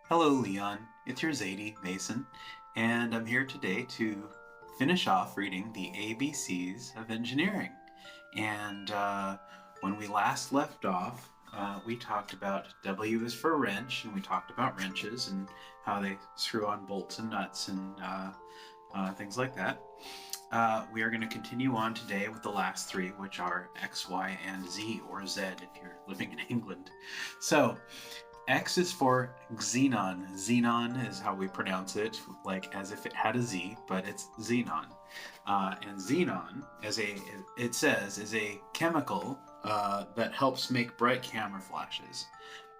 Hello, Leon. It's your Zayde, Mason, and I'm here today to finish off reading the ABCs of engineering. And when we last left off, we talked about W is for wrench, and we talked about wrenches and how they screw on bolts and nuts and things like that. We are going to continue on today with the last three, which are X, Y, and Z, or Z if you're living in England. So, X is for xenon. Xenon is how we pronounce it, like as if it had a Z, but it's xenon. And xenon, it says, is a chemical that helps make bright camera flashes.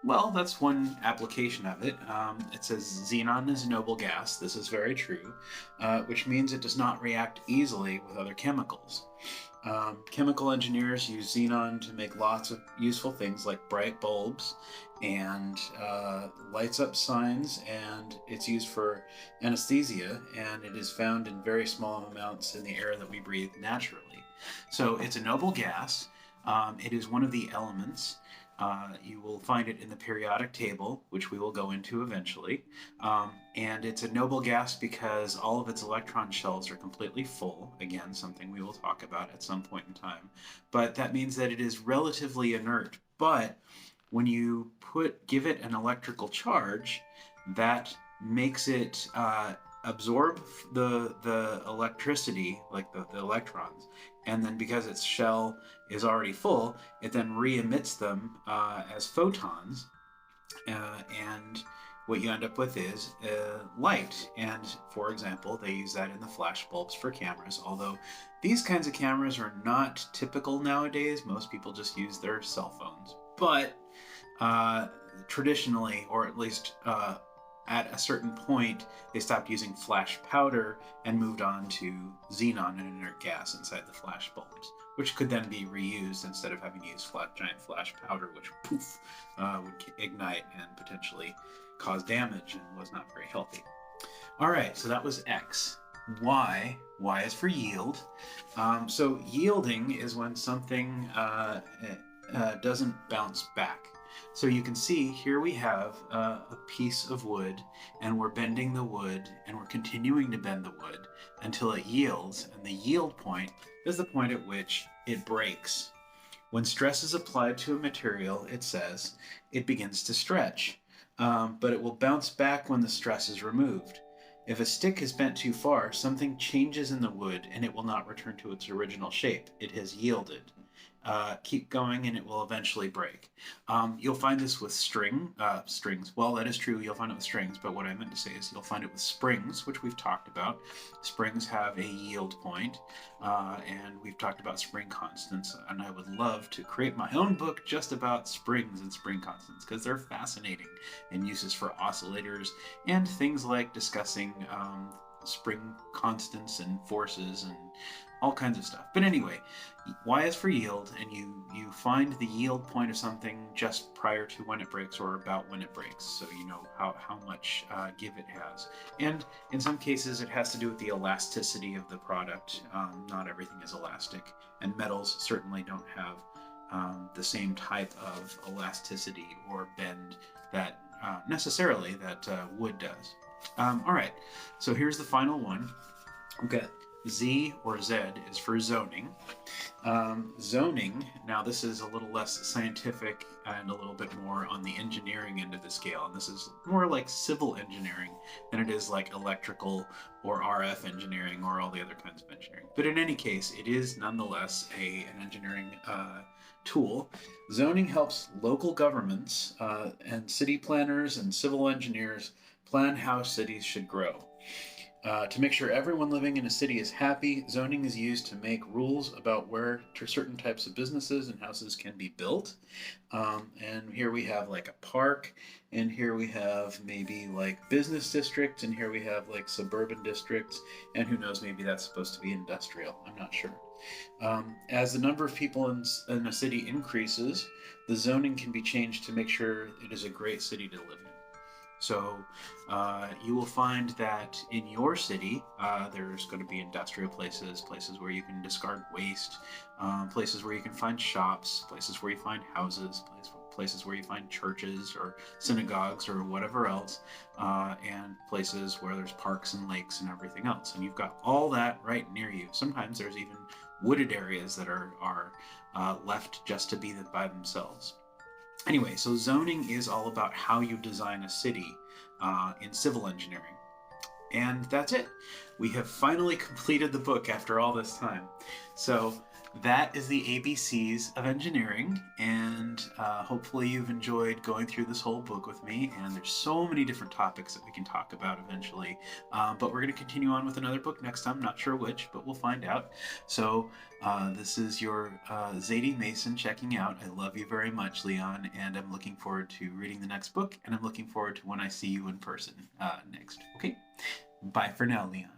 Well, that's one application of it. It says xenon is a noble gas. This is very true, which means it does not react easily with other chemicals. Chemical engineers use xenon to make lots of useful things like bright bulbs and lights up signs, and it's used for anesthesia, and it is found in very small amounts in the air that we breathe naturally. So it's a noble gas. It is one of the elements. You will find it in the periodic table, which we will go into eventually. And it's a noble gas because all of its electron shells are completely full. Again, something we will talk about at some point in time. But that means that it is relatively inert. But when you give it an electrical charge, that makes it absorb the electricity, like the electrons, and then because its shell is already full, it then re-emits them as photons, and what you end up with is light. And for example, they use that in the flash bulbs for cameras, although these kinds of cameras are not typical nowadays. Most people just use their cell phones. But traditionally, or at least at a certain point, they stopped using flash powder and moved on to xenon, an inert gas inside the flash bulbs, which could then be reused instead of having to use giant flash powder, which poof would ignite and potentially cause damage and was not very healthy. All right, so that was X. Y is for yield. So yielding is when something doesn't bounce back. So you can see here we have a piece of wood, and we're bending the wood, and we're continuing to bend the wood until it yields, and the yield point is the point at which it breaks. When stress is applied to a material, it says, it begins to stretch, but it will bounce back when the stress is removed. If a stick is bent too far, something changes in the wood and it will not return to its original shape. It has yielded. Keep going and it will eventually break. You'll find this with strings. Well, that is true, you'll find it with strings, but what I meant to say is you'll find it with springs, which we've talked about. Springs have a yield point, and we've talked about spring constants, and I would love to create my own book just about springs and spring constants, because they're fascinating, and uses for oscillators, and things like discussing spring constants and forces and all kinds of stuff. But anyway, Y is for yield, and you find the yield point of something just prior to when it breaks or about when it breaks, so you know how much give it has. And in some cases it has to do with the elasticity of the product. Not everything is elastic, and metals certainly don't have the same type of elasticity or bend that necessarily that wood does. All right, so here's the final one. Okay. Z or Z is for zoning. Zoning, now this is a little less scientific and a little bit more on the engineering end of the scale. And this is more like civil engineering than it is like electrical or RF engineering or all the other kinds of engineering. But in any case, it is nonetheless an engineering tool. Zoning helps local governments and city planners and civil engineers plan how cities should grow. To make sure everyone living in a city is happy, zoning is used to make rules about where certain types of businesses and houses can be built. And here we have like a park, and here we have maybe like business districts, and here we have like suburban districts, and who knows, maybe that's supposed to be industrial. I'm not sure. As the number of people in a city increases, the zoning can be changed to make sure it is a great city to live in. So you will find that in your city, there's going to be industrial places, places where you can discard waste, places where you can find shops, places where you find houses, places where you find churches or synagogues or whatever else, and places where there's parks and lakes and everything else. And you've got all that right near you. Sometimes there's even wooded areas that are left just to be by themselves. Anyway, so zoning is all about how you design a city in civil engineering. And that's it. We have finally completed the book after all this time. So that is the ABCs of engineering, and hopefully you've enjoyed going through this whole book with me. And there's so many different topics that we can talk about eventually, but we're going to continue on with another book next time. Not sure which, but we'll find out. So this is your Zayde Mason checking out. I love you very much, Leon, and I'm looking forward to reading the next book, and I'm looking forward to when I see you in person next. Okay, bye for now, Leon.